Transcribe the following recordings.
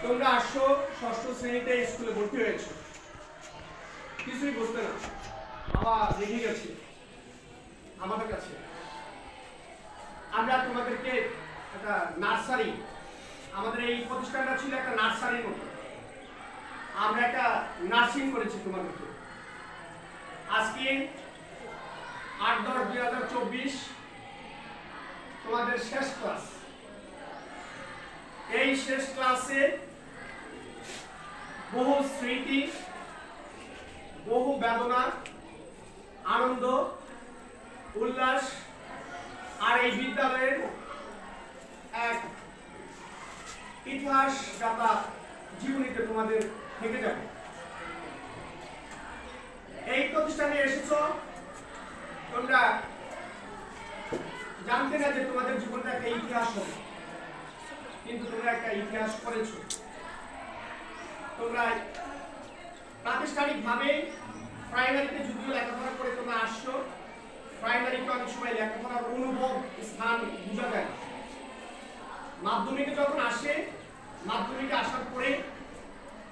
তোমরা আসছো ষষ্ঠ শ্রেণীতে স্কুলে ভর্তি হয়েছো, কিছুই বুঝতে না, বাবা রেখে গেছে আমাদের কাছে। আমরা তোমাদেরকে একটা নার্সারি, আমাদের এই প্রতিষ্ঠানটা ছিল একটা নার্সারির মতো, আমরা একটা নার্সিং করেছি তোমাদেরকে। আজকে 8-10-2024 তোমাদের শেষ ক্লাস। এই শেষ ক্লাসে বহু স্মৃতি, বহু বেদনা, আনন্দ, উল্লাস আর এই বিদ্যালয়ের এক ইতিহাস গাথা জীবনীতে তোমাদের থেকে যাবে। এই প্রতিষ্ঠানে এসেছো, তোমরা জানতে না যে তোমাদের জীবনটা একটা ইতিহাস হবে, কিন্তু তোমরা একটা ইতিহাস করেছো। তোমরা প্রাতিষ্ঠানিকভাবে প্রাইমারিতে যদিও লেখাপড়া করে তোমরা আসছো, প্রাইমারিতে অনেক সময় লেখাপড়ার অনুভব স্থান বোঝা যায়। মাধ্যমিকে যখন আসে, মাধ্যমিকে আসার পরে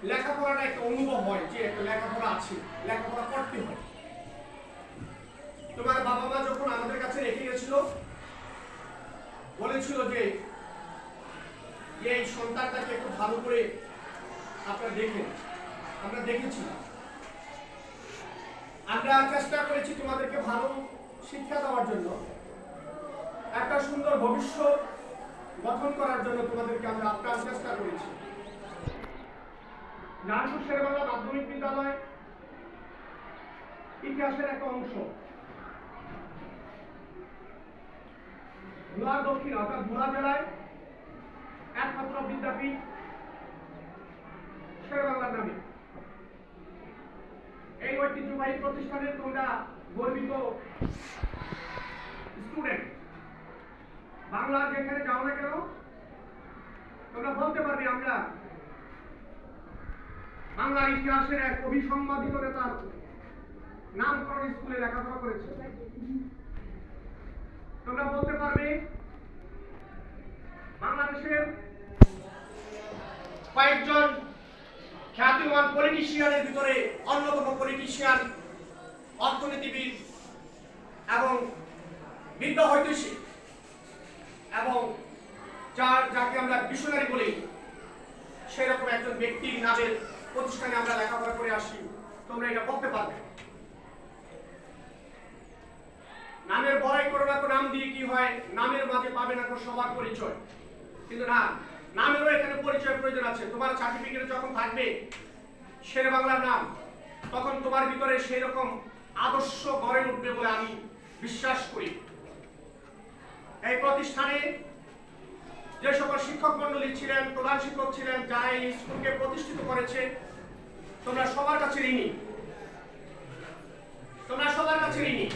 লেখাপড়াটা একটা অনুভব হয় যে একটা লেখাপড়া আছে, লেখাপড়া করতে হয়। তোমার বাবা মা যখন আমাদের কাছে রেখে গেছিল, বলেছিল যে এই সন্তানটাকে একটু ভালো করে আপনারা দেখেন। আমরা দেখেছি, আমরা চেষ্টা করেছি তোমাদেরকে ভালো শিক্ষা দেওয়ার জন্য, একটা সুন্দর ভবিষ্যৎ গঠন করার জন্য তোমাদেরকে আমরা আপ্রাণ চেষ্টা করেছি। নারায়ণপুর শেরেবাংলা মাধ্যমিক বিদ্যালয় ইতিহাসের একটা অংশ। ভোলা দক্ষিণ অর্থাৎ ভোলা জেলায় একমাত্র বিদ্যাপীঠ শেরেবাংলার নামে। এই ঐতিহ্যবাহী প্রতিষ্ঠানে তোমরা গর্বিত স্টুডেন্ট। বাংলার যেখানে যাও না কেন, তোমরা বলতে পারবে আমরা বাংলার ইতিহাসের এক অভিসম্পাদিত নেতার নামকরণ স্কুলে লেখাপড়া করেছে। তোমরা বলতে পারবে বাংলাদেশের কয়েকজন খ্যাতিমান পলিটিশিয়ানের ভিতরে অন্যতম পলিটিশিয়ান, অর্থনীতিবিদ এবং বিদ্যাহৈতৈষিক এবং যাকে আমরা মিশনারি বলি, সেরকম একজন ব্যক্তির নামের প্রতিষ্ঠানে আমরা লেখাপড়া করে আসি। তোমরা এটা বলতে পারবে। নামের বড়াই করো না, নাম দিয়ে কি হয়, নামের মাঝে পাবে না সবার পরিচয়, কিন্তু না, নামেরও এখানে পরিচয় প্রয়োজন আছে। তোমার সার্টিফিকেটে যখন থাকবে শেরেবাংলার নাম, তখন তোমার ভিতরে সেই রকম আদর্শ গড়ে উঠবে বলে আমি বিশ্বাস করি। এই প্রতিষ্ঠানে যে সকল শিক্ষক মন্ডলী ছিলেন, প্রধান শিক্ষক ছিলেন, যারা এই স্কুলকে প্রতিষ্ঠিত করেছে, তোমরা সবার কাছে ঋণী। তোমরা সবার কাছে ঋণী।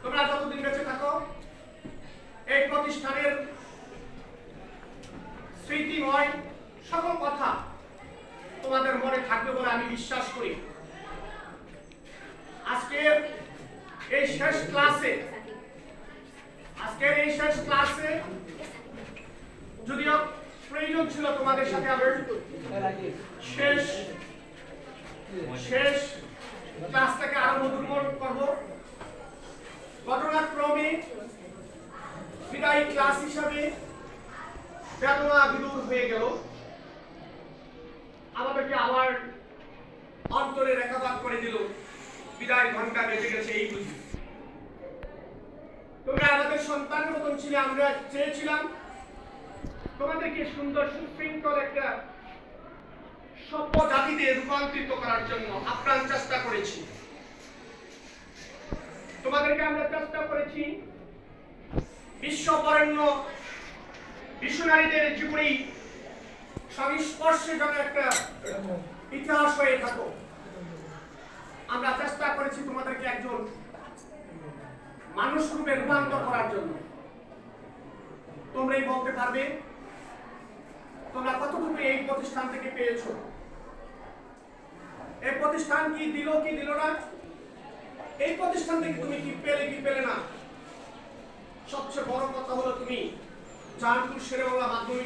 তোমরা যতদিন বেঁচে থাকো, এই প্রতিষ্ঠানের স্মৃতিময় সকল কথা তোমাদের মনে থাকবে বলে আমি বিশ্বাস করি। আজকের এই শেষ ক্লাসে যদিও প্রয়োজন ছিল তোমাদের সাথে আমার শেষ ক্লাসটাকে আরো মধুরময় করব, ঘটনাক্রমে বিদায়ী ক্লাস হিসাবে বেদনা বিদূর হয়ে গেল। আমাদেরকে আবার অন্তরে রেখাপাত করে দিল, বিদায় ঘন্টা বেজে গেছে এই বুঝি। তোমরা আমাদের সন্তানের মতন ছিলে, আমরা চেয়েছিলাম তোমাদেরকে সুন্দর সুশৃঙ্খল একটা সভ্য জাতিতে রূপান্তরিত করার জন্য আপ্রাণ চেষ্টা করেছি। তোমাদেরকে আমরা চেষ্টা করেছি বিশ্ববরেণ্য মিশনারিদের জীবনী সংস্পর্শে যেন একটা ইতিহাস হয়ে থাকো। আমরা চেষ্টা করেছি তোমাদেরকে একজন মানুষ রূপে রূপান্তর করার জন্য। তোমরাই বলতে পারবে তোমরা কতটুকু এই প্রতিষ্ঠান থেকে পেয়েছো। এই প্রতিষ্ঠান কি দিল কি দিল না, এই প্রতিষ্ঠান থেকে তুমি কি পেলে কি পেলে না, সবচেয়ে বড় কথা হলো তুমি নারায়ণপুর শেরেবাংলা মাধ্যমিক